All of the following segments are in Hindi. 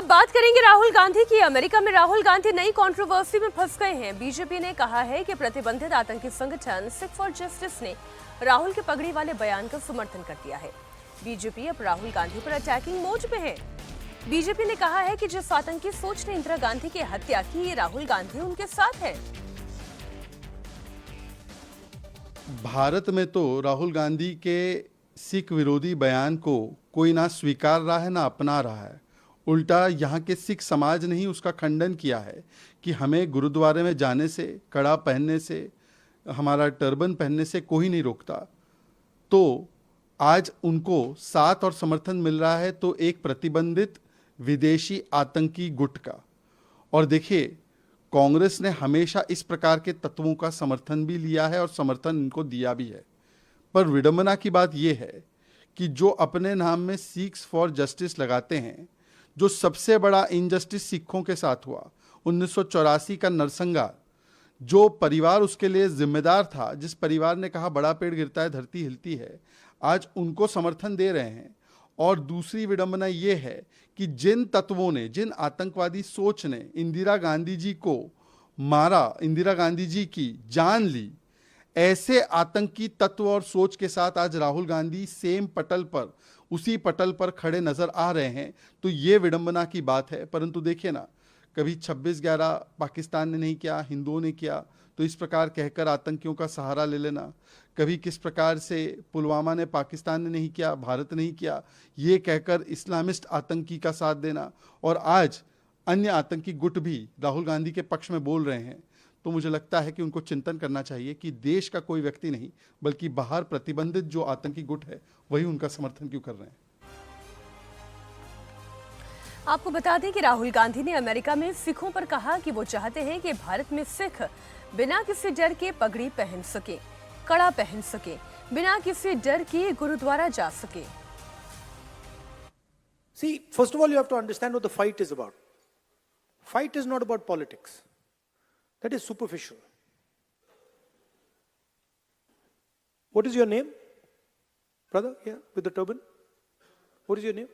अब बात करेंगे राहुल गांधी की। अमेरिका में राहुल गांधी नई कंट्रोवर्सी में फंस गए हैं। बीजेपी ने कहा है कि प्रतिबंधित आतंकी संगठन सिख फॉर जस्टिस ने राहुल के पगड़ी वाले बयान का समर्थन कर दिया है। बीजेपी अब राहुल गांधी पर अटैकिंग मोड में है। बीजेपी ने कहा है कि जिस आतंकी सोच ने इंदिरा गांधी की हत्या की, ये राहुल गांधी उनके साथ है। भारत में तो राहुल गांधी के सिख विरोधी बयान को कोई ना स्वीकार रहा है ना अपना रहा है। उल्टा यहाँ के सिख समाज ने ही उसका खंडन किया है कि हमें गुरुद्वारे में जाने से, कड़ा पहनने से, हमारा टर्बन पहनने से कोई नहीं रोकता। तो आज उनको साथ और समर्थन मिल रहा है तो एक प्रतिबंधित विदेशी आतंकी गुट का। और देखिए, कांग्रेस ने हमेशा इस प्रकार के तत्वों का समर्थन भी लिया है और समर्थन इनको दिया भी है। पर विडंबना की बात यह है कि जो अपने नाम में सिख्स फॉर जस्टिस लगाते हैं, जो सबसे बड़ा इनजस्टिस सिखों के साथ हुआ 1984 का नरसंहार, जो परिवार उसके लिए जिम्मेदार था, जिस परिवार ने कहा बड़ा पेड़ गिरता है धरती हिलती है, आज उनको समर्थन दे रहे हैं। और दूसरी विडंबना ये है कि जिन तत्वों ने, जिन आतंकवादी सोच ने इंदिरा गांधी जी को मारा, इंदिरा गांधी जी की जान ली, ऐसे आतंकी तत्व और सोच के साथ आज राहुल गांधी सेम पटल पर, उसी पटल पर खड़े नजर आ रहे हैं। तो ये विडंबना की बात है। परंतु देखिए ना, कभी 26/11 पाकिस्तान ने नहीं किया, हिंदुओं ने किया, तो इस प्रकार कहकर आतंकियों का सहारा ले लेना। कभी किस प्रकार से पुलवामा ने पाकिस्तान ने नहीं किया, भारत नहीं किया, ये कहकर इस्लामिस्ट आतंकी का साथ देना। और आज अन्य आतंकी गुट भी राहुल गांधी के पक्ष में बोल रहे हैं। तो मुझे लगता है कि उनको चिंतन करना चाहिए कि देश का कोई व्यक्ति नहीं, बल्कि बाहर प्रतिबंधित जो आतंकी गुट है वही उनका समर्थन क्यों कर रहे हैं। आपको बता दें कि राहुल गांधी ने अमेरिका में सिखों पर कहा कि वो चाहते हैं कि भारत में सिख बिना किसी डर के पगड़ी पहन सके, कड़ा पहन सके, बिना किसी डर के गुरुद्वारा जा सके। See, first of all, you have to understand what the fight is about. Fight is not about politics. That is superficial. What is your name? Brother, here, with the turban. What is your name?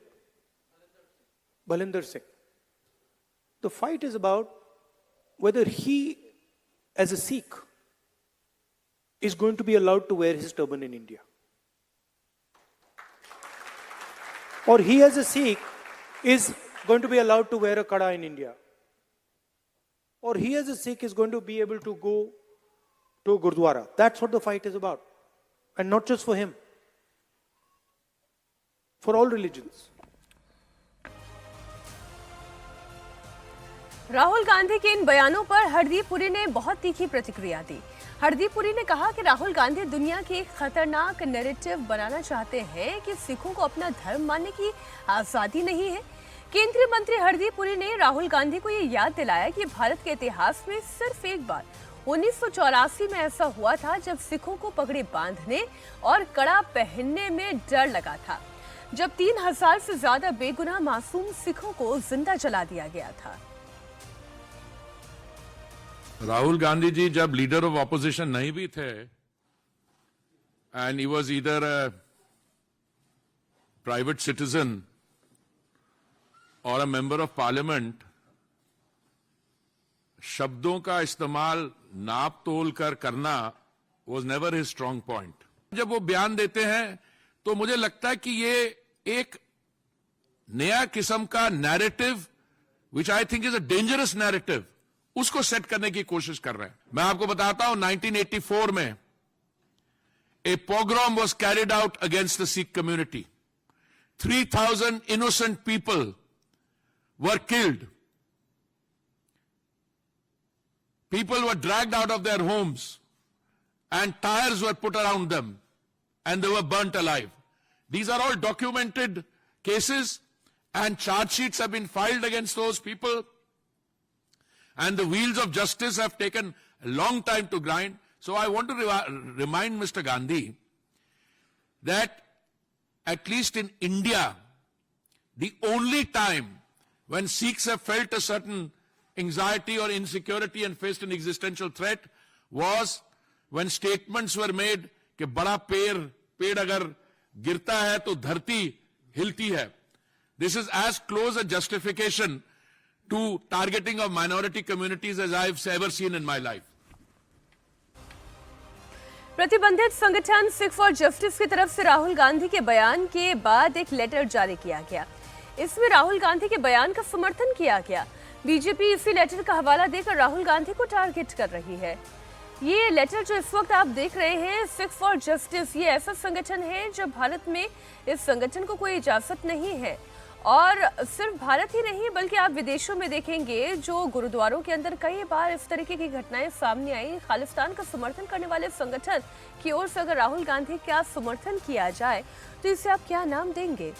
Balinder Singh. The fight is about whether he, as a Sikh, is going to be allowed to wear his turban in India. Or he, as a Sikh, is going to be allowed to wear a kada in India. Or he, as a Sikh, is going to be able to go to a Gurdwara. That's what the fight is about. And not just for him. For all religions. Rahul Gandhi के इन बयानों पर हरदीप पुरी ने बहुत तीखी प्रतिक्रिया दी। हरदीप पुरी ने कहा कि राहुल गांधी दुनिया की एक खतरनाक नैरेटिव बनाना चाहते हैं कि सिखों को अपना धर्म मानने की आजादी नहीं है। केंद्रीय मंत्री हरदीप पुरी ने राहुल गांधी को ये याद दिलाया कि भारत के इतिहास में सिर्फ एक बार 1984 में ऐसा हुआ था जब सिखों को पगड़ी बांधने और कड़ा पहनने में डर लगा था, जब 3000 से ज्यादा बेगुनाह मासूम सिखों को जिंदा जला दिया गया था। राहुल गांधी जी जब लीडर ऑफ ऑपोजिशन नहीं भी थे, and he was either a private citizen और अ मेंबर ऑफ पार्लियामेंट, शब्दों का इस्तेमाल नाप तोल कर करना was never his strong point. जब वो बयान देते हैं तो मुझे लगता है कि ये एक नया किस्म का narrative, which I think is a dangerous narrative, उसको सेट करने की कोशिश कर रहे हैं। मैं आपको बताता हूं, 1984 में a pogrom was carried out against the Sikh community. 3000 innocent people were killed. People were dragged out of their homes and tires were put around them and they were burnt alive. These are all documented cases and charge sheets have been filed against those people. And the wheels of justice have taken a long time to grind. So I want to remind Mr. Gandhi that at least in India, the only time when Sikhs have felt a certain anxiety or insecurity and faced an existential threat was when statements were made कि बड़ा पेड़ अगर गिरता है तो धरती हिलती है। This is as close a justification to targeting of minority communities as I've ever seen in my life. प्रतिबंधित संगठन सिख फॉर जस्टिस की तरफ से राहुल गांधी के बयान के बाद एक लेटर जारी किया गया। इसमें राहुल गांधी के बयान का समर्थन किया गया। बीजेपी इसी लेटर का हवाला देकर राहुल गांधी को टारगेट कर रही है। ये लेटर जो इस वक्त आप देख रहे हैं, सिख फॉर जस्टिस, ये ऐसा संगठन है जब भारत में इस संगठन को कोई इजाजत नहीं है। और सिर्फ भारत ही नहीं बल्कि आप विदेशों में देखेंगे जो गुरुद्वारों के अंदर कई बार इस तरीके की घटनाएं सामने आई। खालिस्तान का समर्थन करने वाले संगठन की ओर से अगर राहुल गांधी का समर्थन किया जाए तो इसे आप क्या नाम देंगे?